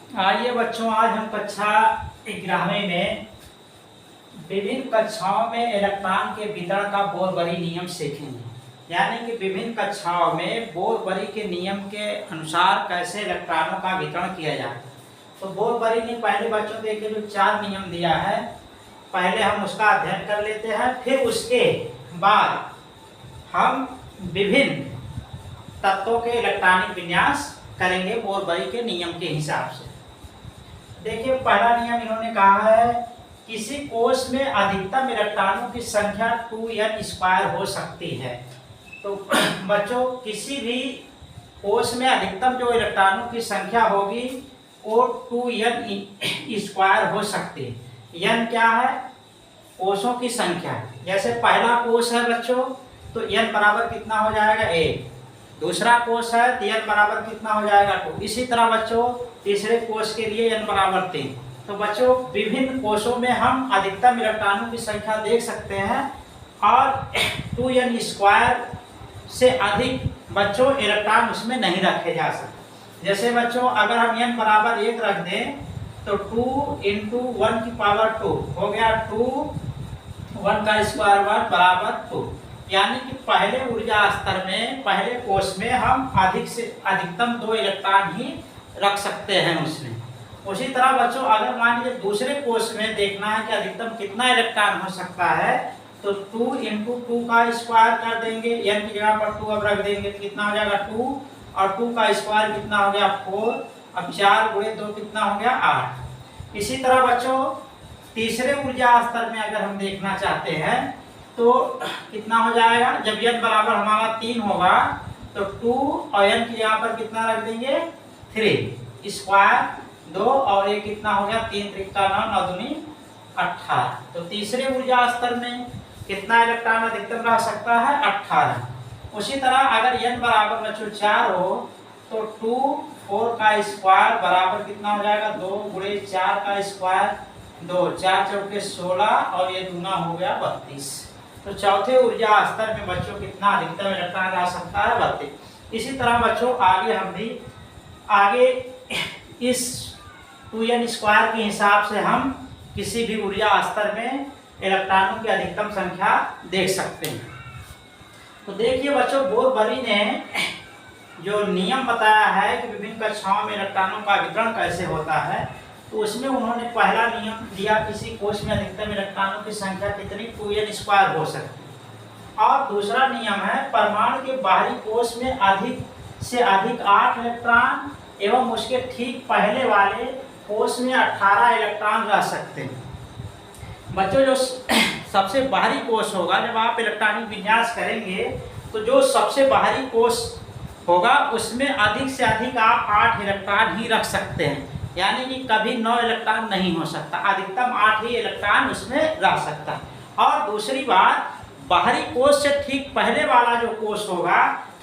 आइए बच्चों, आज हम कक्षा 11वीं में विभिन्न कक्षाओं में इलेक्ट्रॉन के वितरण का बोर-बरी नियम सीखेंगे। यानी कि विभिन्न कक्षाओं में बोर-बरी के नियम के अनुसार कैसे इलेक्ट्रॉनों का वितरण किया जाता है। तो बोर-बरी ने पहले बच्चों देखिए जो 4 नियम दिया है, पहले हम उसका अध्ययन कर लेते हैं, फिर उसके बाद हम विभिन्न तत्वों के इलेक्ट्रॉनिक विन्यास करेंगे बोर-बरी के नियम के हिसाब से। देखिए, पहला नियम इन्होंने कहा है, किसी कोश में अधिकतम इलेक्ट्रॉनों की संख्या 2n² हो सकती है। तो बच्चों, किसी भी कोश में अधिकतम जो इलेक्ट्रॉनों की संख्या होगी वो 2n² हो सकती है। n क्या है? कोशों की संख्या। जैसे पहला कोश है बच्चों, तो n बराबर कितना हो जाएगा? 1। दूसरा कोश है तो n बराबर कितना हो जाएगा? 2। इसी तरह बच्चों तीसरे कोश के लिए n बराबर 3। तो बच्चों विभिन्न कोशों में हम अधिकतम इलेक्ट्रॉनों की संख्या देख सकते हैं और 2n² से अधिक बच्चों इलेक्ट्रॉन उसमें नहीं रखे जा सकते। जैसे बच्चों अगर हम n बराबर 1 रख दें तो 2 × 1 की पावर 2 हो गया 2, 1 का स्क्वायर बराबर 2। यानी कि पहले ऊर्जा स्तर में पहले कोश में हम अधिक से अधिकतम 2 इलेक्ट्रॉन ही रख सकते हैं उसमें। उसी तरह बच्चों अगर मान लीजिए दूसरे कोश में देखना है कि अधिकतम कितना इलेक्ट्रॉन हो सकता है, तो 2 × 2 का स्क्वायर कर देंगे, n की जगह पर 2 अब रख देंगे तो कितना हो जाएगा 2, और 2 का स्क्वायर कितना हो गया 4, अब 4 × 2 कितना हो गया 8। इसी तरह बच्चों तीसरे ऊर्जा स्तर में अगर हम देखना चाहते हैं तो कितना हो जाएगा, जब n बराबर हमारा 3 होगा तो 2 और n की यहाँ पर कितना रख देंगे 3, स्क्वायर 2 और ये कितना हो गया 3 × 9, 9 दूनी 18। तो तीसरे ऊर्जा स्तर में कितना इलेक्ट्रॉन अधिकतम रह सकता है? 18। उसी तरह अगर n बराबर बच्चों 4 हो तो 2, 4 का स्क्वायर बराबर कितना हो जाएगा 2 × 4 का स्क्वायर 2, 4 चौके 16 और ये दूना हो गया 32। तो चौथे ऊर्जा स्तर में बच्चों कितना अधिकतम इलेक्ट्रॉन रह सकता है? 32। इसी तरह बच्चों आगे हम भी इस 2n² के हिसाब से हम किसी भी ऊर्जा स्तर में इलेक्ट्रॉनों की अधिकतम संख्या देख सकते हैं। तो देखिए बच्चों, बोर-बरी ने जो नियम बताया है कि विभिन्न कक्षाओं में इलेक्ट्रॉनों का वितरण कैसे होता है, तो उसमें उन्होंने पहला नियम दिया, किसी कोश में अधिकतम इलेक्ट्रॉनों की संख्या कितनी 2n² हो सकती है। और दूसरा नियम है, परमाणु के बाहरी कोश में अधिक से अधिक 8 इलेक्ट्रॉन एवं उसके ठीक पहले वाले कोश में 18 इलेक्ट्रॉन रह सकते हैं। बच्चों जो सबसे बाहरी कोश होगा, जब आप इलेक्ट्रॉनिक विन्यास करेंगे तो जो सबसे बाहरी कोश होगा उसमें अधिक से अधिक आप 8 इलेक्ट्रॉन ही रख सकते हैं। यानी कि कभी 9 इलेक्ट्रॉन नहीं हो सकता, अधिकतम 8 ही इलेक्ट्रॉन उसमें रह सकता है। और दूसरी बात, बाहरी कोश से ठीक पहले वाला जो कोश होगा,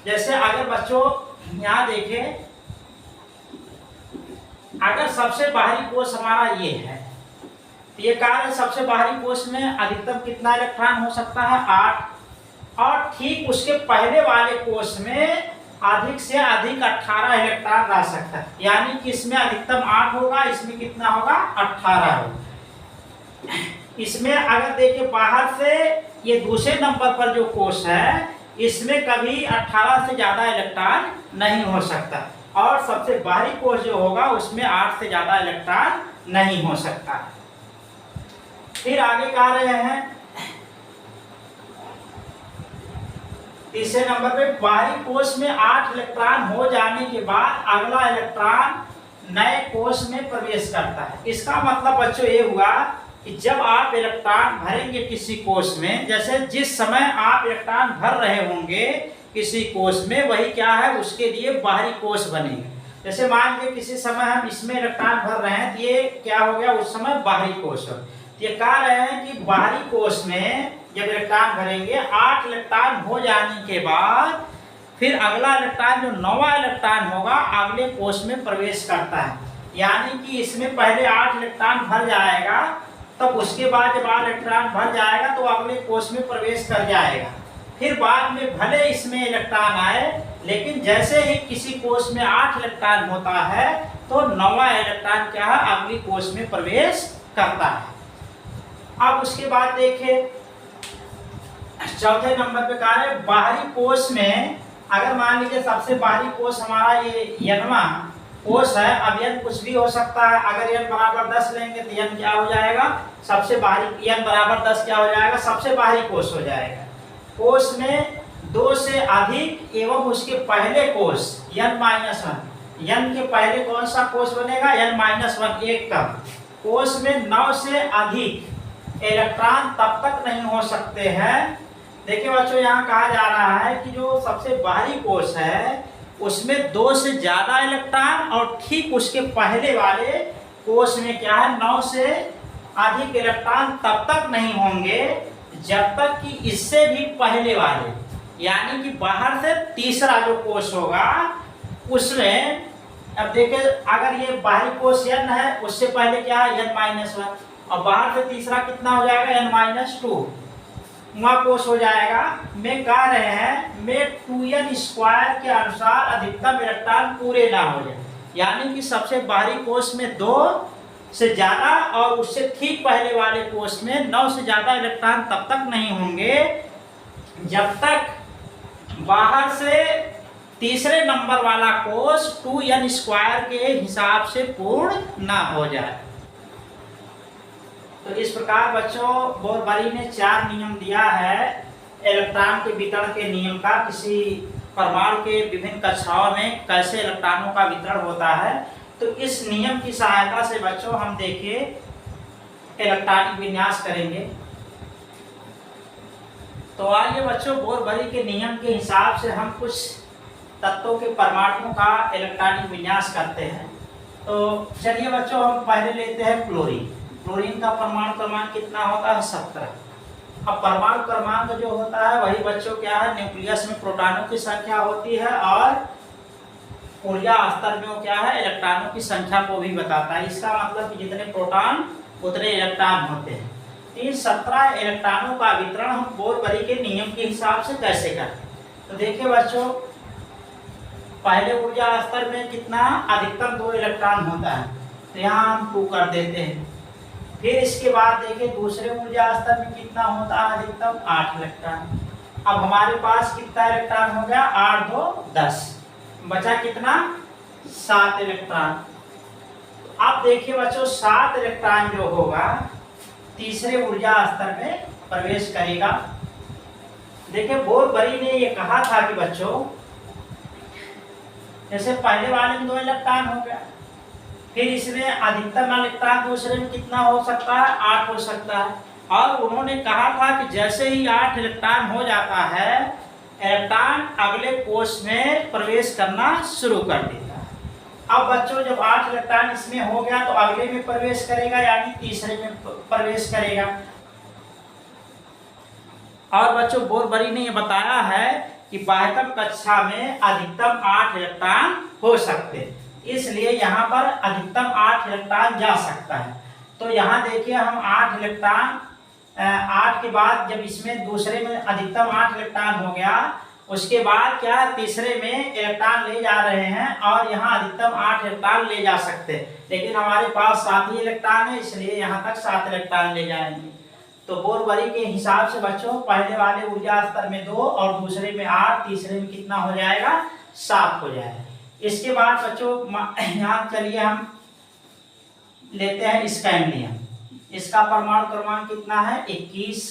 जैसे अगर बच्चों यहाँ देखें, अगर सबसे बाहरी कोश हमारा ये है तो ये कहा सबसे बाहरी कोश में अधिकतम कितना इलेक्ट्रॉन हो सकता है 8, और ठीक उसके पहले वाले कोश में अधिक से अधिक 18 इलेक्ट्रॉन रह सकता है। यानी कि इसमें अधिकतम 8 होगा, इसमें कितना होगा 18 होगा। इसमें अगर देखिए बाहर से ये दूसरे नंबर पर जो कोश है, इसमें कभी 18 से ज्यादा इलेक्ट्रॉन नहीं हो सकता, और सबसे बाहरी कोश जो होगा उसमें 8 से ज्यादा इलेक्ट्रॉन नहीं हो सकता। फिर आगे कह रहे हैं तीसरे नंबर पे, बाहरी कोश में 8 इलेक्ट्रॉन हो जाने के बाद अगला इलेक्ट्रॉन नए कोश में प्रवेश करता है। इसका मतलब बच्चों ये हुआ कि जब आप इलेक्ट्रॉन भरेंगे किसी कोश में, जैसे जिस समय आप इलेक्ट्रॉन भर रहे होंगे किसी कोश में, वही क्या है उसके लिए बाहरी कोश बनेगा। जैसे मान लीजिए किसी समय हम इसमें इलेक्ट्रॉन भर रहे हैं तो ये क्या हो गया, उस समय बाहरी कोश हो। ये कह रहे हैं कि बाहरी कोश में जब इलेक्ट्रॉन भरेंगे 8 इलेक्ट्रॉन हो जाने के बाद फिर अगला इलेक्ट्रॉन जो 9वां इलेक्ट्रॉन होगा अगले कोश में प्रवेश करता है। यानी कि इसमें पहले 8 इलेक्ट्रॉन भर जाएगा, तब उसके बाद जब 8 इलेक्ट्रॉन भर जाएगा तो अगले कोश में प्रवेश कर जाएगा। फिर बाद में भले इसमें इलेक्ट्रॉन आए, लेकिन जैसे ही किसी कोश में 8 इलेक्ट्रॉन होता है तो 9वां इलेक्ट्रॉन क्या है, अगली कोष में प्रवेश करता है। अब उसके बाद देखिए चौथे नंबर पे कहा है बाहरी कोष में, अगर मान लीजिए सबसे बाहरी कोष हमारा ये n वां कोष है। अब n कुछ भी हो सकता है, अगर n बराबर 10 लेंगे तो n क्या हो जाएगा, सबसे बाहरी, n बराबर 10 क्या हो जाएगा, सबसे बाहरी कोष हो जाएगा। कोष में 2 से अधिक एवं उसके पहले कोष n-1, n के पहले कौन सा कोष बनेगा, n-1, एक कम। कोष में 9 से अधिक इलेक्ट्रॉन तब तक नहीं हो सकते हैं। देखिए बच्चों यहाँ कहा जा रहा है कि जो सबसे बाहरी कोष है उसमें 2 से ज्यादा इलेक्ट्रॉन और ठीक उसके पहले वाले कोष में क्या है 9 से अधिक इलेक्ट्रॉन तब तक नहीं होंगे जब तक कि इससे भी पहले वाले, यानी कि बाहर से तीसरा जो कोष होगा उसमें, अब देखिए अगर ये बाहरी कोष n है, उससे पहले क्या है n-1 और बाहर से तीसरा कितना हो जाएगा n-2, वहाँ कोष हो जाएगा। में कह रहे हैं में 2n² के अनुसार अधिकतम इलेक्ट्रॉन पूरे ना हो जाए, यानी कि सबसे बाहरी कोष में 2 से ज्यादा और उससे ठीक पहले वाले कोष में 9 से ज्यादा इलेक्ट्रॉन तब तक नहीं होंगे जब तक बाहर से तीसरे नंबर वाला कोष 2n² के हिसाब से पूर्ण ना हो जाए। तो इस प्रकार बच्चों बोरबरी ने 4 नियम दिया है इलेक्ट्रॉन के वितरण के नियम का, किसी परमाणु के विभिन्न कक्षाओं में कैसे इलेक्ट्रॉनों का वितरण होता है। तो इस नियम की सहायता से बच्चों हम देखिए इलेक्ट्रॉनिक विन्यास करेंगे। तो आइए बच्चों बोरबरी के नियम के हिसाब से हम कुछ तत्वों के परमाणुओं का इलेक्ट्रॉनिक विन्यास करते हैं। तो चलिए बच्चों हम पहले लेते हैं क्लोरीन। क्लोरीन का परमाणु क्रमांक कितना होता है, 17। अब परमाणु क्रमांक जो होता है वही बच्चों क्या है, न्यूक्लियस में प्रोटॉनों की संख्या होती है और ऊर्जा स्तर में क्या है, इलेक्ट्रॉनों की संख्या को भी बताता है। इसका मतलब कि जितने प्रोटॉन उतने इलेक्ट्रॉन होते हैं। इन 17 इलेक्ट्रॉनों का वितरण हम बोरबरी के नियम के हिसाब से कैसे करते हैं। तो देखिए बच्चों पहले ऊर्जा स्तर में कितना, अधिकतम 2 इलेक्ट्रॉन होता है, तो यहाँ हम 2 कर देते हैं। फिर इसके बाद देखिए दूसरे ऊर्जा स्तर में कितना होता है, अधिकतम 8 इलेक्ट्रॉन। अब हमारे पास कितना इलेक्ट्रॉन हो गया, 8 2 10, बचा कितना, 7 इलेक्ट्रॉन। अब देखिए बच्चों 7 इलेक्ट्रॉन जो होगा तीसरे ऊर्जा स्तर में प्रवेश करेगा। देखिए बोरबरी ने ये कहा था कि बच्चों जैसे पहले वाले में 2 इलेक्ट्रॉन हो गया, फिर इसमें अधिकतम इलेक्ट्रॉन दूसरे में कितना हो सकता है, 8 हो सकता है। और उन्होंने कहा था कि जैसे ही 8 इलेक्ट्रॉन हो जाता है इलेक्ट्रॉन अगले कोष में प्रवेश करना शुरू कर देता है। अब बच्चों जब 8 इलेक्ट्रॉन इसमें हो गया तो अगले में प्रवेश करेगा, यानी तीसरे में प्रवेश करेगा। और बच्चों बोरबरी ने यह बताया है कि बाह्यतम कक्षा में अधिकतम 8 इलेक्ट्रॉन हो सकते हैं, इसलिए यहाँ पर अधिकतम 8 इलेक्ट्रॉन जा सकता है। तो यहाँ देखिए हम 8 इलेक्ट्रॉन 8 के बाद जब इसमें दूसरे में अधिकतम 8 इलेक्ट्रॉन हो गया, उसके बाद क्या तीसरे में इलेक्ट्रॉन ले जा रहे हैं और यहाँ अधिकतम 8 इलेक्ट्रॉन ले जा सकते हैं, लेकिन हमारे पास 7 ही इलेक्ट्रॉन है, इसलिए यहाँ तक 7 इलेक्ट्रॉन ले जाएंगे। तो बोरबरी के हिसाब से बच्चों पहले वाले ऊर्जा स्तर में 2 और दूसरे में 8, तीसरे में कितना हो जाएगा, 7 हो जाएगा। इसके बाद बच्चों यहाँ चलिए हम लेते हैं स्कैंडियम। इसका परमाणु क्रमांक कितना है, 21।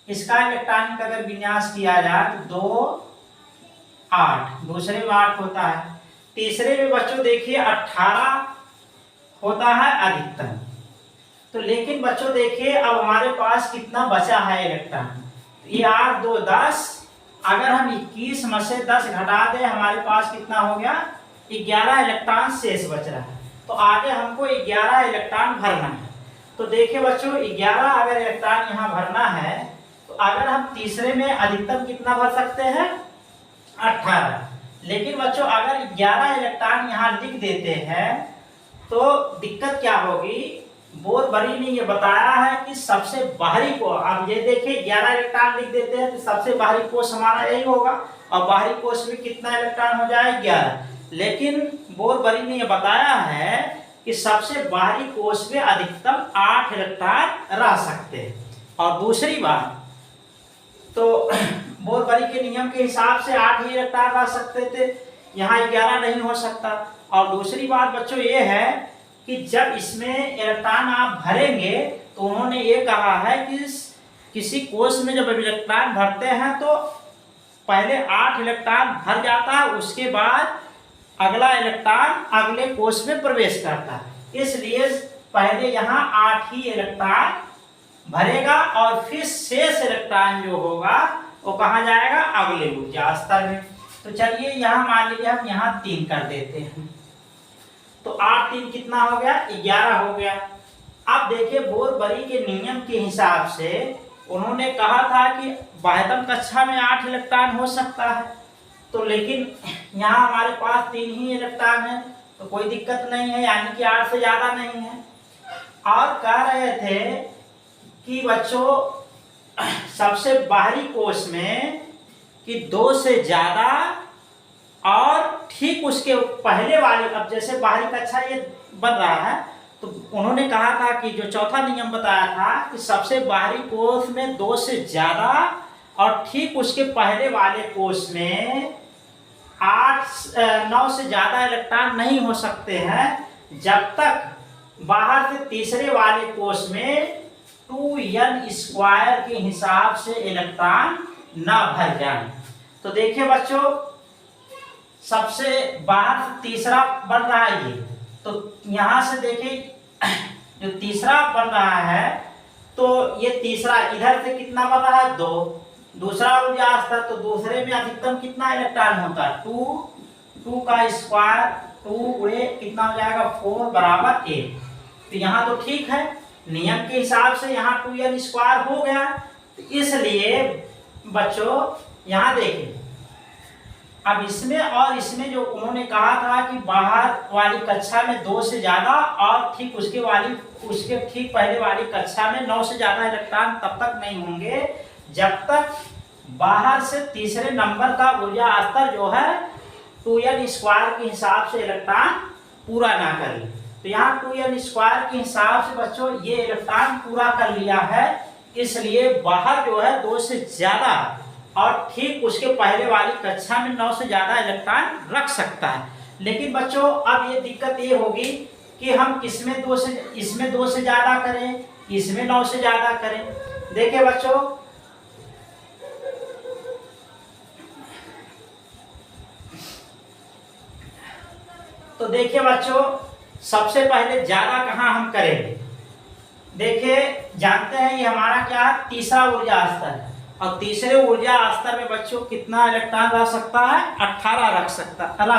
इसका इलेक्ट्रॉनिक अगर विन्यास किया जाए तो 2 8, दूसरे में 8 होता है, तीसरे में बच्चों देखिए 18 होता है अधिकतम। तो लेकिन बच्चों देखिए अब हमारे पास कितना बचा है इलेक्ट्रॉन, ये 8 2 10, अगर हम 21 में से 10 घटा दें हमारे पास कितना हो गया, 11 इलेक्ट्रॉन शेष बच रहा है। तो आगे हमको 11 इलेक्ट्रॉन भरना है। तो देखिए बच्चों 11 अगर इलेक्ट्रॉन यहाँ भरना है तो अगर हम तीसरे में अधिकतम कितना भर सकते हैं, 18। लेकिन बच्चों अगर 11 इलेक्ट्रॉन यहाँ लिख देते हैं तो दिक्कत क्या होगी, बोरबरी ने ये बताया है कि सबसे बाहरी को, अब ये देखिए 11 इलेक्ट्रॉन लिख देते हैं तो सबसे बाहरी कोष हमारा यही होगा और बाहरी कोष में कितना इलेक्ट्रॉन हो जाए, 11। लेकिन बोरबरी ने यह बताया है कि सबसे बाहरी कोष में अधिकतम 8 इलेक्ट्रॉन रह सकते हैं। और दूसरी बात, तो बोरबरी के नियम के हिसाब से 8 ही इलेक्ट्रॉन रह सकते थे, यहाँ 11 नहीं हो सकता। और दूसरी बात बच्चों ये है कि जब इसमें इलेक्ट्रॉन आप भरेंगे तो उन्होंने ये कहा है कि किसी कोष में जब इलेक्ट्रॉन भरते हैं तो पहले 8 इलेक्ट्रॉन भर जाता है, उसके बाद अगला इलेक्ट्रॉन अगले कोष में प्रवेश करता है। इसलिए पहले यहाँ 8 ही इलेक्ट्रॉन भरेगा और फिर शेष इलेक्ट्रॉन जो होगा वो कहाँ जाएगा, अगले ऊर्जा स्तर में। तो चलिए यहाँ मान लीजिए हम यहाँ 3 कर देते हैं, तो 8 3 कितना हो गया, 11 हो गया। अब देखिए बोरबरी के नियम के हिसाब से उन्होंने कहा था कि बाह्यतम कक्षा में 8 इलेक्ट्रॉन हो सकता है, तो लेकिन यहाँ हमारे पास 3 ही इलेक्ट्रॉन है, तो कोई दिक्कत नहीं है, यानी कि 8 से ज्यादा नहीं है। और कह रहे थे कि बच्चों सबसे बाहरी कोष में कि 2 से ज्यादा और ठीक उसके पहले वाले, अब जैसे बाहरी कक्षा ये बन रहा है तो उन्होंने कहा था कि जो चौथा नियम बताया था कि सबसे बाहरी कोष में 2 से ज्यादा और ठीक उसके पहले वाले कोष में 9 से ज्यादा इलेक्ट्रॉन नहीं हो सकते हैं जब तक बाहर से तीसरे वाले कोष में 2n² के हिसाब से इलेक्ट्रॉन ना भर जाए। तो देखिए बच्चों, सबसे बाहर से तीसरा बन रहा है ये, तो यहाँ से देखिए जो तीसरा बन रहा है तो ये तीसरा इधर से कितना बन रहा है, 2, दूसरा ऊर्जा स्तर, तो दूसरे में अधिकतम कितना इलेक्ट्रॉन होता है, 2 का स्क्वायर 2 गुणे कितना हो जाएगा, 4 बराबर 8। तो यहाँ तो ठीक है, नियम के हिसाब से यहाँ 2n² हो गया। तो इसलिए बच्चों यहाँ देखिए, अब इसमें और इसमें जो उन्होंने कहा था कि बाहर वाली कक्षा में 2 से ज्यादा और ठीक उसके ठीक पहले वाली कक्षा में 9 से ज्यादा इलेक्ट्रॉन तब तक नहीं होंगे जब तक बाहर से तीसरे नंबर का ऊर्जा स्तर जो है 2n² के हिसाब से इलेक्ट्रॉन पूरा ना कर ले। तो यहाँ 2n² के हिसाब से बच्चों ये इलेक्ट्रॉन पूरा कर लिया है, इसलिए बाहर जो है 2 से ज्यादा और ठीक उसके पहले वाली कक्षा में 9 से ज्यादा इलेक्ट्रॉन रख सकता है। लेकिन बच्चों अब ये दिक्कत ये होगी कि हम इसमें 2 से ज्यादा करें, इसमें 9 से ज्यादा करें। देखिए बच्चों, तो देखिए बच्चों, सबसे पहले ज्यादा कहाँ हम करेंगे। देखिए जानते हैं ये हमारा क्या है, तीसरा ऊर्जा स्तर है, और तीसरे ऊर्जा स्तर में बच्चों कितना इलेक्ट्रॉन रह सकता है, 18 रह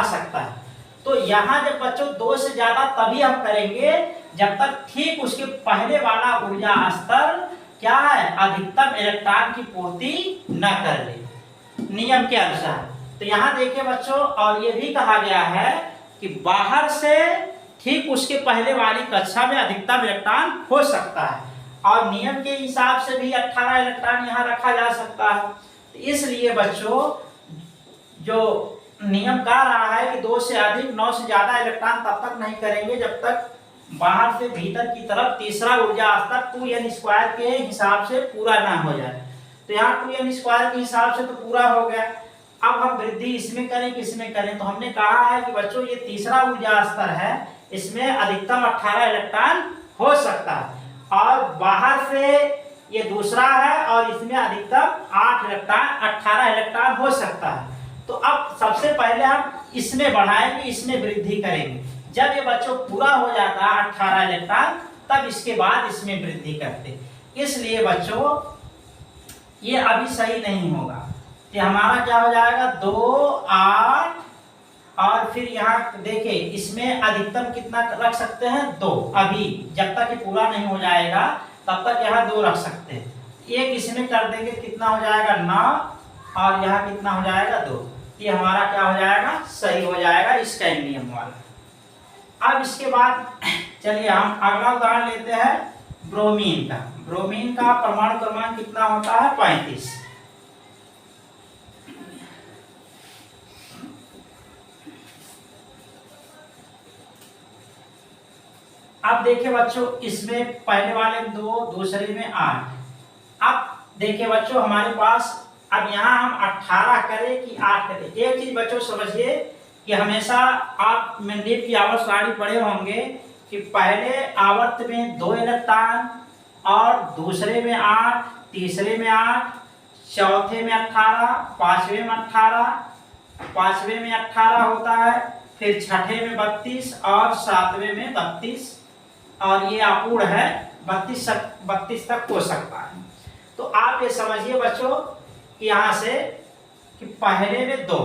सकता है। तो यहाँ जब बच्चों 2 से ज्यादा तभी हम करेंगे जब तक ठीक उसके पहले वाला ऊर्जा स्तर क्या है, अधिकतम इलेक्ट्रॉन की पूर्ति न कर ले नियम के अनुसार। तो यहाँ देखिए बच्चों, और ये भी कहा गया है कि बाहर से ठीक उसके पहले वाली कक्षा में अधिकतम इलेक्ट्रॉन हो सकता है, और नियम के हिसाब से भी 18 इलेक्ट्रॉन यहाँ रखा जा सकता है। तो इसलिए बच्चों जो नियम कह रहा है कि 2 से अधिक 9 से ज्यादा इलेक्ट्रॉन तब तक नहीं करेंगे जब तक बाहर से भीतर की तरफ तीसरा ऊर्जा स्तर 2n² के हिसाब से पूरा ना हो जाए। तो यहाँ 2n² के हिसाब से तो पूरा हो गया। अब हम वृद्धि इसमें करें कि इसमें करें, तो हमने कहा है कि बच्चों ये तीसरा ऊर्जा स्तर है, इसमें अधिकतम 18 इलेक्ट्रॉन हो सकता है, और बाहर से ये दूसरा है और इसमें अधिकतम 18 इलेक्ट्रॉन हो सकता है। तो अब सबसे पहले हम इसमें बढ़ाएंगे, इसमें वृद्धि करेंगे। जब ये बच्चों पूरा हो जाता है 18 इलेक्ट्रॉन, तब इसके बाद इसमें वृद्धि करते। इसलिए बच्चों ये अभी सही नहीं होगा, कि हमारा क्या हो जाएगा 2 8, और फिर यहाँ देखिए इसमें अधिकतम कितना रख सकते हैं 2, अभी जब तक ये पूरा नहीं हो जाएगा तब तक यहाँ 2 रख सकते हैं। एक इसमें कर देंगे कितना हो जाएगा 9, और यहाँ कितना हो जाएगा 2। ये हमारा क्या हो जाएगा, सही हो जाएगा इसका नियम वाला। अब इसके बाद चलिए हम अगला उदाहरण लेते हैं ब्रोमीन का। ब्रोमीन का परमाणु क्रमांक कितना होता है, 35। अब देखिए बच्चों, इसमें पहले वाले 2, दूसरे में 8। अब देखिए बच्चों, हमारे पास अब यहाँ हम 18 करें कि 8 करें। एक चीज बच्चों समझिए कि हमेशा आप मेंडलीव की आवर्त सारणी पढ़े होंगे कि पहले आवर्त में 2 इलेक्ट्रॉन और दूसरे में 8, तीसरे में 8, चौथे में 18, पांचवें में 18, पांचवें में 18 होता है, फिर छठे में 32 और सातवें में 32, और ये अपूर्ण है 32 तक हो सकता है। तो आप ये समझिए बच्चों कि यहाँ से कि पहले में 2।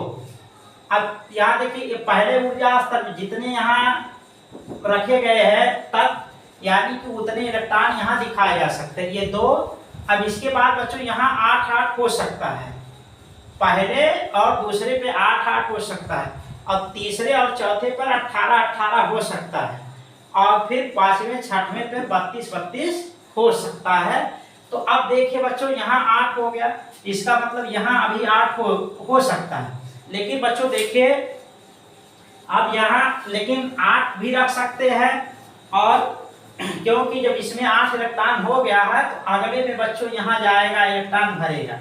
अब यहाँ देखिए, ये पहले ऊर्जा स्तर में जितने यहाँ रखे गए हैं तब यानी कि उतने इलेक्ट्रॉन यहाँ दिखाए जा सकते हैं, ये 2। अब इसके बाद बच्चों यहाँ 8 हो सकता है, पहले और दूसरे पे 8 हो सकता है, और तीसरे और चौथे पर 18 हो सकता है, और फिर पांचवें छठवें पे 32 हो सकता है। तो अब देखिए बच्चों, यहाँ 8 हो गया, इसका मतलब यहाँ अभी 8 हो सकता है। लेकिन बच्चों देखिए, अब यहाँ लेकिन 8 भी रख सकते हैं, और क्योंकि जब इसमें 8 इलेक्ट्रॉन हो गया है तो अगले में बच्चों यहाँ जाएगा, इलेक्ट्रॉन भरेगा।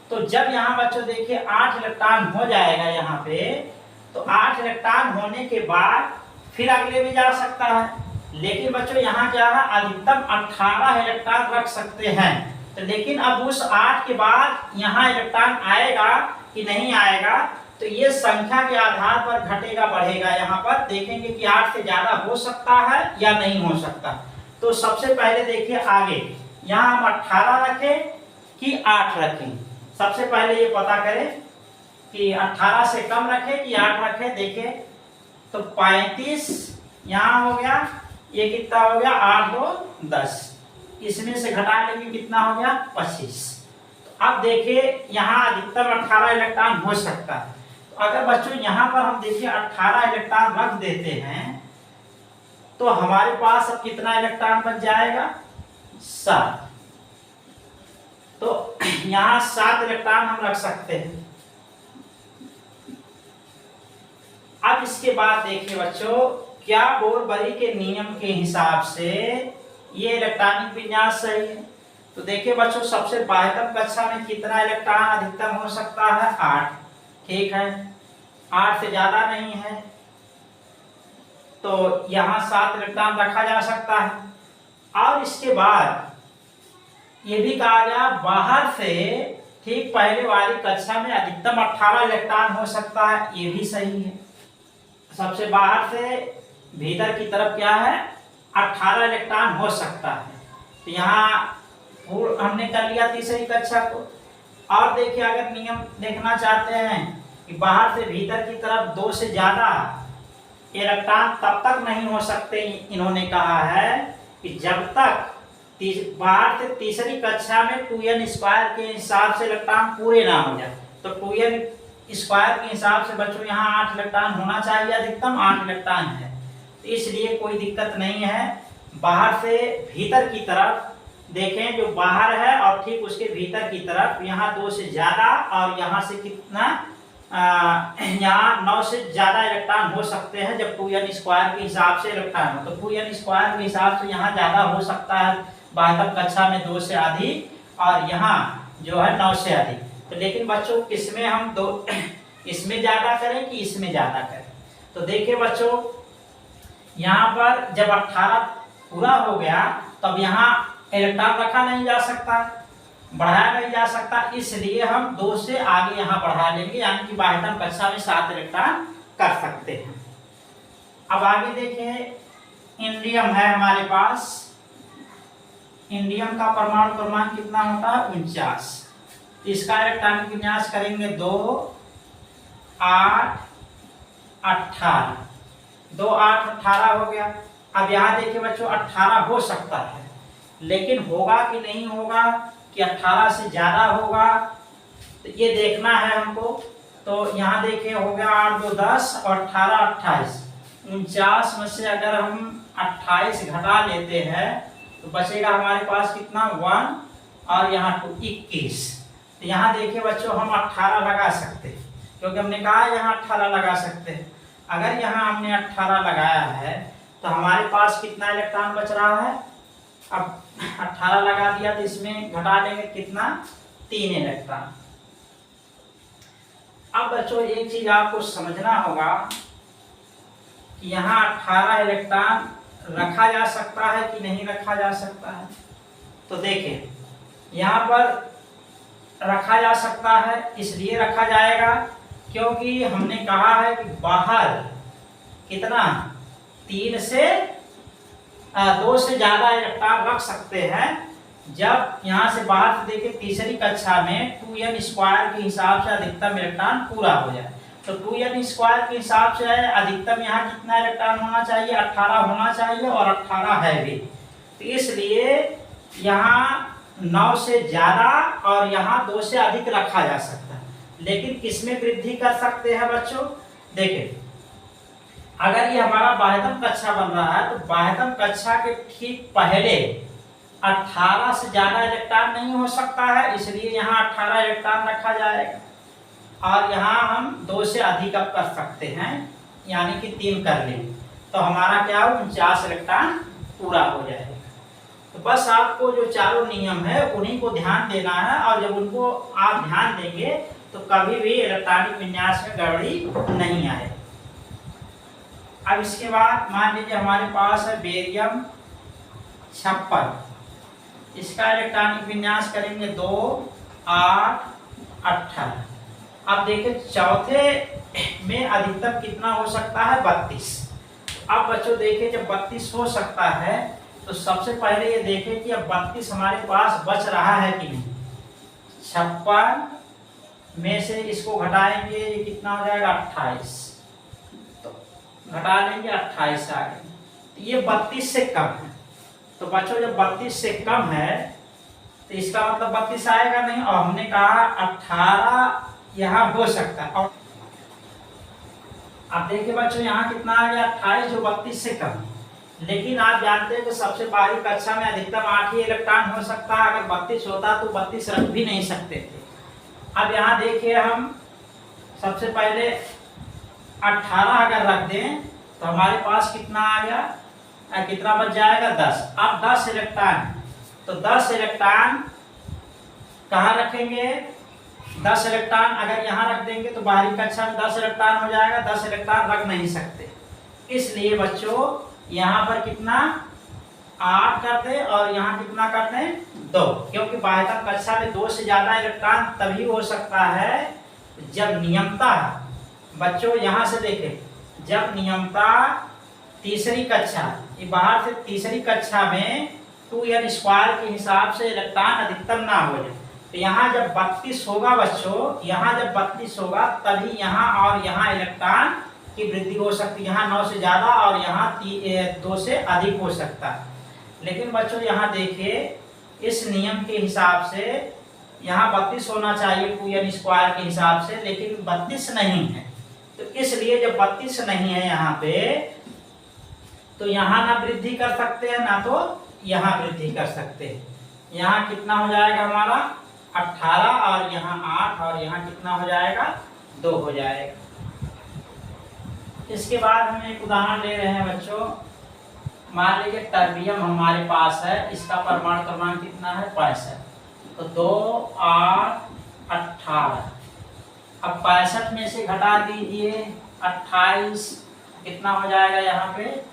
तो जब यहाँ बच्चों देखिए 8 इलेक्ट्रॉन हो जाएगा यहाँ पे, तो 8 इलेक्ट्रॉन होने के बाद फिर अगले में जा सकता है। लेकिन बच्चों यहाँ क्या है, अधिकतम 18 इलेक्ट्रॉन रख सकते हैं। तो लेकिन अब उस 8 के बाद यहाँ इलेक्ट्रॉन आएगा कि नहीं आएगा, तो ये संख्या के आधार पर घटेगा बढ़ेगा। यहाँ पर देखेंगे कि 8 से ज्यादा हो सकता है या नहीं हो सकता। तो सबसे पहले देखिए आगे, यहाँ हम 18 रखें कि 8 रखें। सबसे पहले ये पता करें कि 18 से कम रखें कि 8 रखें। देखिए तो 35 यहाँ हो गया, ये कितना हो गया, 8 2 10, इसमें से घटा लेंगे कितना हो गया, 25। तो अब देखिए यहाँ अधिकतम 18 इलेक्ट्रॉन हो सकता है। तो अगर बच्चों यहाँ पर हम देखिए 18 इलेक्ट्रॉन रख देते हैं, तो हमारे पास अब कितना इलेक्ट्रॉन बच जाएगा, 7। तो यहाँ 7 इलेक्ट्रॉन हम रख सकते हैं। अब इसके बाद देखिए बच्चों, क्या बोर-बरी के नियम के हिसाब से ये इलेक्ट्रॉनिक विन्यास सही है। तो देखिए बच्चों, सबसे बाह्यतम कक्षा में कितना इलेक्ट्रॉन अधिकतम हो सकता है, 8। ठीक है, 8 से ज्यादा नहीं है, तो यहाँ 7 इलेक्ट्रॉन रखा जा सकता है। और इसके बाद ये भी कहा गया बाहर से ठीक पहले वाली कक्षा में अधिकतम 18 इलेक्ट्रॉन हो सकता है, ये भी सही है। सबसे बाहर से भीतर की तरफ क्या है, 18 इलेक्ट्रॉन हो सकता है। तो यहाँ हमने कर लिया तीसरी कक्षा को। और देखिए, अगर नियम देखना चाहते हैं कि बाहर से भीतर की तरफ 2 से ज्यादा इलेक्ट्रॉन तब तक नहीं हो सकते, इन्होंने कहा है कि जब तक बाहर से तीसरी कक्षा में 2n² के हिसाब से इलेक्ट्रॉन पूरे ना हो जाए। तो 2n² के हिसाब से बच्चों यहाँ 8 इलेक्ट्रॉन होना चाहिए, अधिकतम 8 इलेक्ट्रॉन है, तो इसलिए कोई दिक्कत नहीं है। बाहर से भीतर की तरफ देखें, जो बाहर है और ठीक उसके भीतर की तरफ यहाँ 2 से ज्यादा, और यहाँ से कितना, यहाँ 9 से ज्यादा इलेक्ट्रॉन हो सकते हैं जब 2n² के हिसाब से इलेक्ट्रॉन हो। तो 2n² के हिसाब से यहाँ ज्यादा हो सकता है बाह्यतम कक्षा में 2 से अधिक, और यहाँ जो है 9 से अधिक। तो लेकिन बच्चों किसमें हम इसमें ज्यादा करें कि इसमें ज्यादा करें। तो देखिए बच्चों, यहाँ पर जब 18 पूरा हो गया तब यहाँ इलेक्ट्रॉन रखा नहीं जा सकता, बढ़ाया नहीं जा सकता, इसलिए हम 2 से आगे यहाँ बढ़ा लेंगे, यानी कि बाह्यतम कक्षा में 7 इलेक्ट्रॉन कर सकते हैं। अब आगे देखिए, इंडियम है हमारे पास। इंडियम का परमाणु क्रमांक कितना होता है, 49। इसका इलेक्ट्रॉनिक विन्यास करेंगे 2 8 18, 2 8 18 हो गया। अब यहाँ देखिए बच्चों, 18 हो सकता है, लेकिन होगा कि नहीं होगा, कि 18 से ज्यादा होगा, तो ये देखना है हमको। तो यहाँ देखिए हो गया 8 2 10 और 18 28, 49 में से अगर हम 28 घटा लेते हैं तो बचेगा हमारे पास कितना, 1 और यहाँ 2 21। तो यहाँ देखिए बच्चों, हम 18 लगा सकते हैं, क्योंकि हमने कहा यहाँ 18 लगा सकते हैं। अगर यहाँ हमने 18 लगाया है तो हमारे पास कितना इलेक्ट्रॉन बच रहा है? अब 18 लगा दिया तो इसमें घटा लेंगे कितना? 3 इलेक्ट्रॉन। अब बच्चों एक चीज आपको समझना होगा कि यहाँ 18 इलेक्ट्रॉन रखा जा सकता है कि नहीं रखा जा सकता है। तो देखिए यहाँ पर रखा जा सकता है, इसलिए रखा जाएगा क्योंकि हमने कहा है कि बाहर कितना 2 से ज्यादा इलेक्ट्रॉन रख सकते हैं। जब यहाँ से बाहर से देखिए तीसरी कक्षा में 2n² के हिसाब से अधिकतम इलेक्ट्रॉन पूरा हो जाए। तो 2n² के हिसाब से अधिकतम यहाँ कितना इलेक्ट्रॉन होना चाहिए? 18 होना चाहिए, और 18 है भी। तो इसलिए यहाँ 9 से ज्यादा और यहाँ 2 से अधिक रखा जा सकता है। लेकिन किसमें वृद्धि कर सकते हैं बच्चों? देखिए अगर ये हमारा बाह्यतम कक्षा बन रहा है तो बाह्यतम कक्षा के ठीक पहले 18 से ज्यादा इलेक्ट्रॉन नहीं हो सकता है, इसलिए यहाँ 18 इलेक्ट्रॉन रखा जाएगा। और यहाँ हम 2 से अधिक अब कर सकते हैं, यानी कि 3 कर लेंगे तो हमारा क्या हो? 49 इलेक्ट्रॉन पूरा हो जाएगा। तो बस आपको जो चारों नियम है उन्हीं को ध्यान देना है, और जब उनको आप ध्यान देंगे तो कभी भी इलेक्ट्रॉनिक विन्यास में गड़बड़ी नहीं आए। अब इसके बाद मान लीजिए हमारे पास है बेरियम 56, इसका इलेक्ट्रॉनिक विन्यास करेंगे 2, 8, 18। अब देखिए चौथे में अधिकतम कितना हो सकता है? 32। अब बच्चों देखिए जब 32 हो सकता है तो सबसे पहले ये देखें कि अब 32 हमारे पास बच रहा है कि नहीं। 56 में से इसको घटाएंगे, ये कितना हो जाएगा? 28। तो घटा लेंगे 28 आ गए, तो ये 32 से कम है। तो बच्चों जब 32 से कम है तो इसका मतलब 32 आएगा नहीं, और हमने कहा 18 यहाँ हो सकता है। और अब देखिए बच्चों यहाँ कितना आ गया? 28, जो 32 से कम। लेकिन आप जानते हैं कि सबसे बाहरी कक्षा में अधिकतम 8 ही इलेक्ट्रॉन हो सकता है। अगर 32 होता तो 32 रख भी नहीं सकते थे। अब यहाँ देखिए हम सबसे पहले 18 अगर रख दें तो हमारे पास कितना आ गया? कितना बच जाएगा? 10। अब 10 इलेक्ट्रॉन, तो 10 इलेक्ट्रॉन कहाँ रखेंगे? 10 इलेक्ट्रॉन अगर यहाँ रख देंगे तो बाहरी कक्षा में 10 इलेक्ट्रॉन हो जाएगा, 10 इलेक्ट्रॉन रख नहीं सकते। इसलिए बच्चों यहाँ पर कितना 8 कर दे और यहाँ कितना कर दें? 2, क्योंकि बाह्यतम कक्षा में 2 से ज्यादा इलेक्ट्रॉन तभी हो सकता है जब नियमता, बच्चों यहाँ से देखें, जब नियमता तीसरी कक्षा, ये बाहर से तीसरी कक्षा में 2n² के हिसाब से इलेक्ट्रॉन अधिकतम ना हो जाए। तो यहाँ जब 32 होगा बच्चों, यहाँ जब 32 होगा तभी यहाँ और यहाँ इलेक्ट्रॉन की वृद्धि हो सकती है। यहाँ 9 से ज्यादा और यहाँ 2 से अधिक हो सकता है। लेकिन बच्चों यहाँ देखिए इस नियम के हिसाब से यहाँ 32 होना चाहिए 2n² के हिसाब से, लेकिन 32 नहीं है। तो इसलिए जब 32 नहीं है यहाँ पे, तो यहाँ ना वृद्धि कर सकते हैं ना तो यहाँ वृद्धि कर सकते हैं। यहाँ कितना हो जाएगा हमारा? 18, और यहाँ 8, और यहाँ कितना हो जाएगा? 2 हो जाएगा। इसके बाद हम एक उदाहरण ले रहे हैं बच्चों। मान लीजिए टर्बियम हमारे पास है, इसका परमाणु क्रमांक कितना है? 65। तो 2, 8, 18। अब 65 में से घटा दीजिए 28, कितना हो जाएगा यहाँ पे?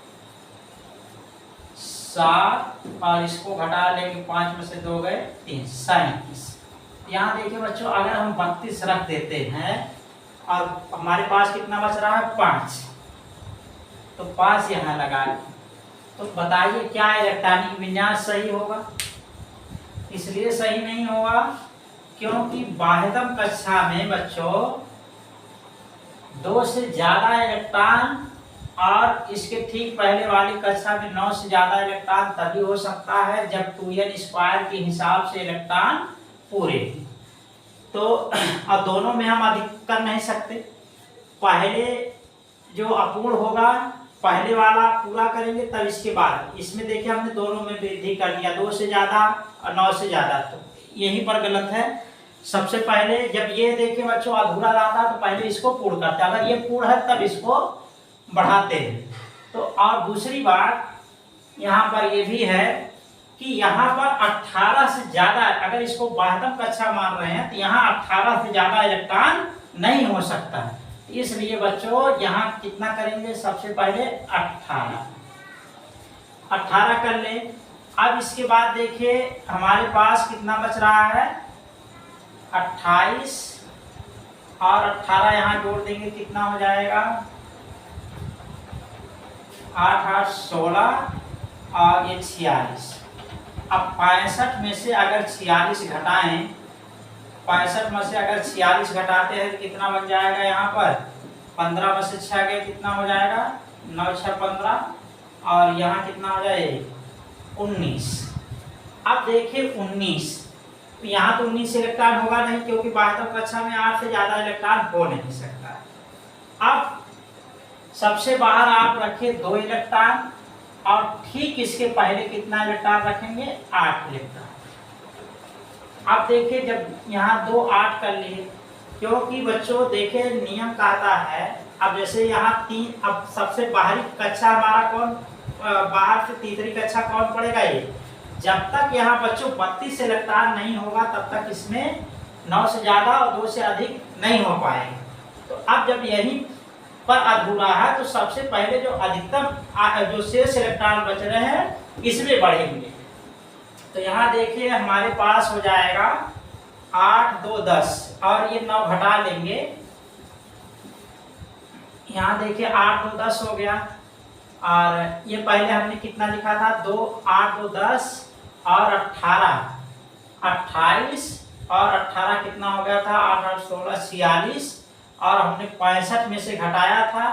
7, और इसको घटा लेंगे 5 में से 2 गए 3, 37। यहाँ देखिए बच्चों अगर हम 32 रख देते हैं और हमारे पास कितना बच रहा है? 5, तो 5 यहाँ लगा दें, तो बताइए क्या इलेक्ट्रॉनिक विन्यास सही होगा? इसलिए सही नहीं होगा क्योंकि बाह्यतम कक्षा में बच्चों 2 से ज्यादा इलेक्ट्रॉन, और इसके ठीक पहले वाली कक्षा में 9 से ज्यादा इलेक्ट्रॉन तभी हो सकता है जब 2n² के हिसाब से इलेक्ट्रॉन पूरे। तो अब दोनों में हम अधिक कर नहीं सकते। पहले जो अपूर्ण होगा पहले वाला पूरा करेंगे, तब इसके बाद इसमें देखिए हमने दोनों में वृद्धि कर दिया, 2 से ज्यादा और 9 से ज्यादा। तो यहीं पर गलत है। सबसे पहले जब ये देखिए बच्चों अधूरा रहता तो पहले इसको पूर्ण करते, अगर ये पूर्ण है तब इसको बढ़ाते हैं। तो और दूसरी बात यहाँ पर ये भी है कि यहाँ पर 18 से ज्यादा, अगर इसको बाह्यतम कक्षा मान रहे हैं तो यहाँ 18 से ज्यादा इलेक्ट्रॉन नहीं हो सकता है। इसलिए बच्चों यहाँ कितना करेंगे, सबसे पहले 18 कर ले। अब इसके बाद देखिए हमारे पास कितना बच रहा है, 28 और 18 यहाँ जोड़ देंगे, कितना हो जाएगा, 8 8 16 और ये 46। अब 65 में से अगर 46 घटाएं, 65 में से अगर 46 घटाते हैं तो कितना बन जाएगा, यहाँ पर 15 में से 6 गए, कितना हो जाएगा, 9 6 15 और यहाँ कितना हो जाए 19। अब देखिए 19, तो यहाँ तो 19 इलेक्ट्रॉन होगा नहीं, क्योंकि बाह्यतम कक्षा में 8 से ज्यादा इलेक्ट्रॉन हो नहीं सकता। अब सबसे बाहर आप रखिए 2 इलेक्ट्रॉन और ठीक इसके पहले कितना इलेक्ट्रॉन रखेंगे, 8 इलेक्ट्रॉन। अब देखिए जब यहाँ 2 8 कर लिए, क्योंकि बच्चों देखिए नियम कहता है, अब जैसे यहाँ 3, अब सबसे बाहरी कक्षा हमारा कौन, बाहर से तीसरी कक्षा कौन पड़ेगा, ये। जब तक यहाँ बच्चों 32 इलेक्ट्रॉन नहीं होगा तब तक इसमें 9 से ज्यादा और 2 से अधिक नहीं हो पाएगा। तो अब जब यही पर अधूरा है तो सबसे पहले जो अधिकतम जो शेष इलेक्ट्रॉन बच रहे हैं इसमें बढ़ेंगे। तो यहाँ देखिए हमारे पास हो जाएगा 8 2 10 और ये 9 घटा लेंगे, यहाँ देखिए 8 2 10 हो गया। और ये पहले हमने कितना लिखा था, 2 8 2 10 और 18 28 और 18 कितना हो गया था, 8 8 16 46 और हमने 65 में से घटाया था,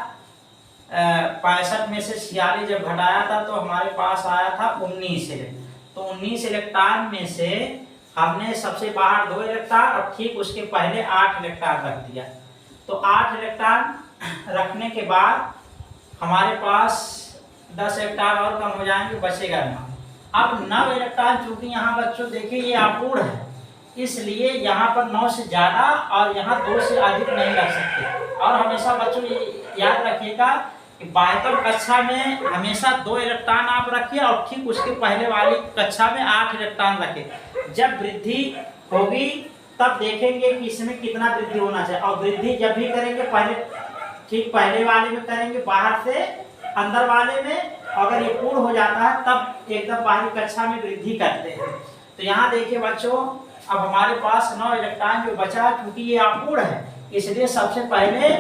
65 में से 46 जब घटाया था तो हमारे पास आया था 19 इलेक्ट्रॉन। तो 19 इलेक्ट्रॉन में से हमने सबसे बाहर 2 इलेक्ट्रॉन और ठीक उसके पहले 8 इलेक्ट्रॉन रख दिया। तो 8 इलेक्ट्रॉन रखने के बाद हमारे पास 10 इलेक्ट्रॉन और कम हो जाएंगे, बचेगा 9। अब 9 इलेक्ट्रॉन चूंकि यहाँ बच्चों देखिए ये अपूर्ण है, इसलिए यहाँ पर 9 से ज्यादा और यहाँ 2 से अधिक नहीं रख सकते। और हमेशा बच्चों ये याद रखिएगा कि बाह्यतम कक्षा में हमेशा 2 इलेक्ट्रॉन आप रखिए और ठीक उसके पहले वाली कक्षा में 8 इलेक्ट्रॉन रखें। जब वृद्धि होगी तब देखेंगे कि इसमें कितना वृद्धि होना चाहिए, और वृद्धि जब भी करेंगे पहले ठीक पहले वाले में करेंगे, बाहर से अंदर वाले में। अगर ये पूर्ण हो जाता है तब एकदम बाहरी कक्षा में वृद्धि करते हैं। तो यहाँ देखिए बच्चों अब हमारे पास 9 इलेक्ट्रॉन जो बचा, क्योंकि ये अपूर्ण है इसलिए सबसे पहले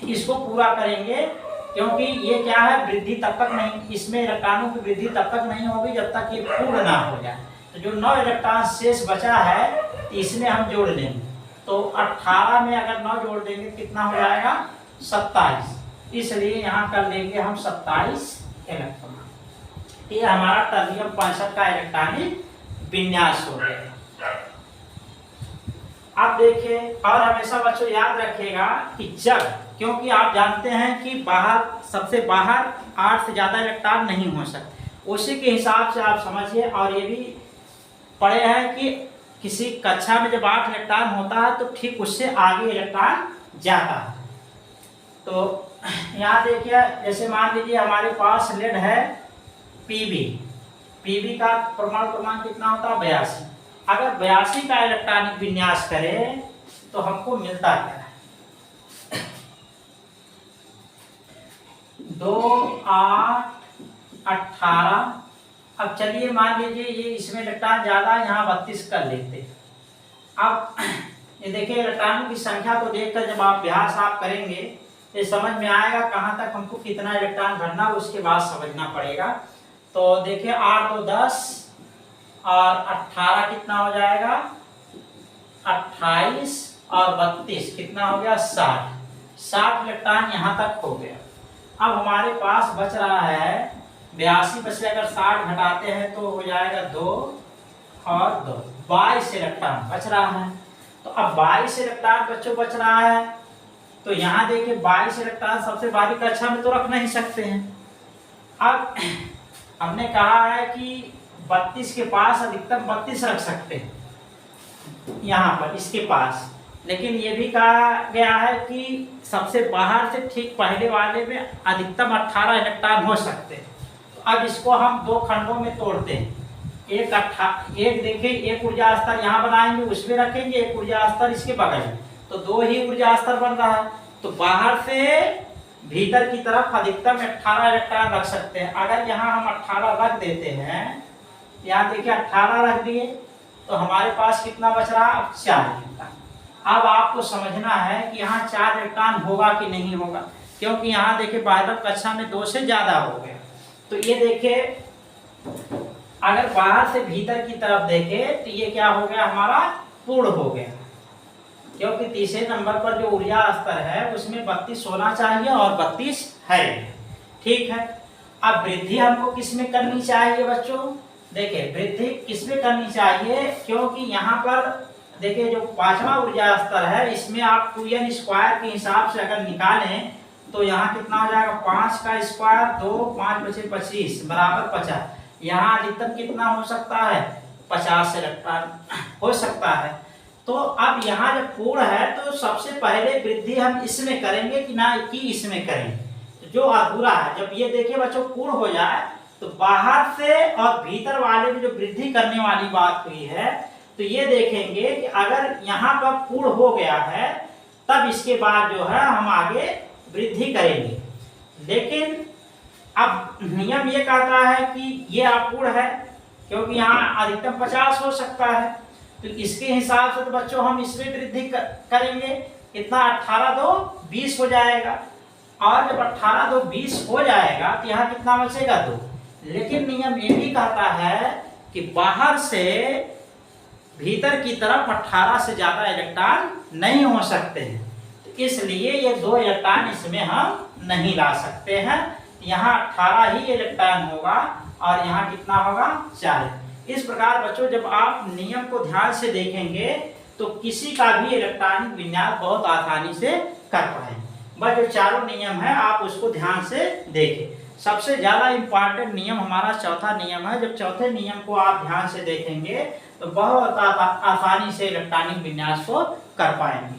इसको पूरा करेंगे, क्योंकि ये क्या है, वृद्धि तब तक नहीं, इसमें इलेक्ट्रॉनों की वृद्धि तब तक नहीं होगी जब तक ये पूर्ण ना हो जाए। तो जो 9 इलेक्ट्रॉन शेष बचा है इसमें हम जोड़ लेंगे। तो 18 में अगर 9 जोड़ देंगे कितना हो जाएगा, 27। इसलिए यहाँ कर लेंगे हम 27 इलेक्ट्रॉन। ये हमारा टर्नियम 65 का इलेक्ट्रॉनिक विन्यास हो गया। अब देखिए और हमेशा बच्चों याद रखिएगा कि जब, क्योंकि आप जानते हैं कि बाहर सबसे बाहर 8 से ज्यादा इलेक्ट्रॉन नहीं हो सकते, उसी के हिसाब से आप समझिए। और ये भी पढ़े हैं कि किसी कक्षा में जब 8 इलेक्ट्रॉन होता है तो ठीक उससे आगे इलेक्ट्रॉन जाता है। तो यहाँ देखिए जैसे मान लीजिए हमारे पास लेड है पीबी का परमाणु क्रमांक कितना होता है, 82। अगर 82 का इलेक्ट्रॉनिक विन्यास करें तो हमको मिलता क्या है, 2 8 18। अब चलिए मान लीजिए ये इसमें इलेक्ट्रॉन ज्यादा है, यहाँ 32 कर लेते। अब ये देखिए इलेक्ट्रॉनों की संख्या को देखकर जब आप अभ्यास आप करेंगे तो समझ में आएगा कहाँ तक हमको कितना इलेक्ट्रॉन भरना, उसके बाद समझना पड़ेगा। तो देखिए 8 2 10 और 18 कितना हो जाएगा, 28 और 32 कितना हो गया, 60 इलेक्ट्रॉन यहाँ तक हो गया। अब हमारे पास बच रहा है 82 में से अगर 60 घटाते हैं तो हो जाएगा 2 और 2, 22 इलेक्ट्रॉन बच रहा है। तो अब 22 इलेक्ट्रॉन बच्चों बच रहा है, तो यहाँ देखिए 22 इलेक्ट्रॉन सबसे बाहरी कक्षा में तो रख नहीं सकते हैं। अब हमने कहा है कि 32 के पास अधिकतम 32 रख सकते हैं यहाँ पर इसके पास, लेकिन ये भी कहा गया है कि सबसे बाहर से ठीक पहले वाले में अधिकतम 18 इलेक्ट्रॉन हो सकते हैं। तो अब इसको हम दो खंडों में तोड़ते हैं। एक देखिए, एक ऊर्जा स्तर यहाँ बनाएंगे, उसमें रखेंगे, एक ऊर्जा स्तर इसके बगल में, तो दो ही ऊर्जा स्तर बन रहा है। तो बाहर से भीतर की तरफ अधिकतम 18 इलेक्ट्रॉन रख सकते हैं। अगर यहाँ हम 18 रख देते हैं, यहाँ देखिए 18 रख दिए, तो हमारे पास कितना बच रहा है? 4 इलेक्ट्रॉन। अब आपको समझना है कि यहाँ 4 इलेक्ट्रॉन होगा कि नहीं होगा, क्योंकि यहाँ देखिए बाह्य कक्षा में 2 से ज्यादा हो गया। तो ये देखिए, अगर बाहर से भीतर की तरफ देखें तो ये क्या हो गया? हमारा पूर्ण हो गया, क्योंकि तीसरे नंबर पर जो ऊर्जा स्तर है उसमें 32 होना चाहिए और 32 है। ठीक है, अब वृद्धि हमको किसमें करनी चाहिए बच्चों? देखिए, वृद्धि किसमें करनी चाहिए, क्योंकि यहाँ पर देखिए जो 5वां ऊर्जा स्तर है इसमें आप 2n स्क्वायर के हिसाब से अगर निकालें तो यहाँ कितना हो जाएगा? 5 का स्क्वायर 2, 5 बचे 25 बराबर 50। यहाँ अधिकतम कितना हो सकता है? 50 इलेक्ट्रॉन हो सकता है। तो अब यहाँ जब पूर्ण है तो सबसे पहले वृद्धि हम इसमें करेंगे कि ना कि इसमें करेंगे? जो अधूरा है, जब ये देखिए बच्चों पूर्ण हो जाए तो बाहर से और भीतर वाले में जो वृद्धि करने वाली बात हुई है, तो ये देखेंगे कि अगर यहाँ पर पूर्ण हो गया है तब इसके बाद जो है हम आगे वृद्धि करेंगे। लेकिन अब नियम ये कहता है कि ये अपूर्ण है, क्योंकि यहाँ अधिकतम 50 हो सकता है, तो इसके हिसाब से तो बच्चों हम इसमें वृद्धि करेंगे। कितना? 18 2 20 हो जाएगा, और जब 18 2 20 हो जाएगा तो यहाँ कितना बचेगा? 2। लेकिन नियम ये भी कहता है कि बाहर से भीतर की तरफ 18 से ज्यादा इलेक्ट्रॉन नहीं हो सकते हैं, तो इसलिए ये 2 इलेक्ट्रॉन इसमें हम नहीं ला सकते हैं। यहाँ 18 ही इलेक्ट्रॉन होगा और यहाँ कितना होगा? 4। इस प्रकार बच्चों जब आप नियम को ध्यान से देखेंगे तो किसी का भी इलेक्ट्रॉनिक विन्यास बहुत आसानी से कर पाएंगे। बस जो चारों नियम है आप उसको ध्यान से देखें। सबसे ज्यादा इंपॉर्टेंट नियम हमारा चौथा नियम है। जब चौथे नियम को आप ध्यान से देखेंगे तो बहुत आसानी से इलेक्ट्रॉनिक विन्यास को कर पाएंगे।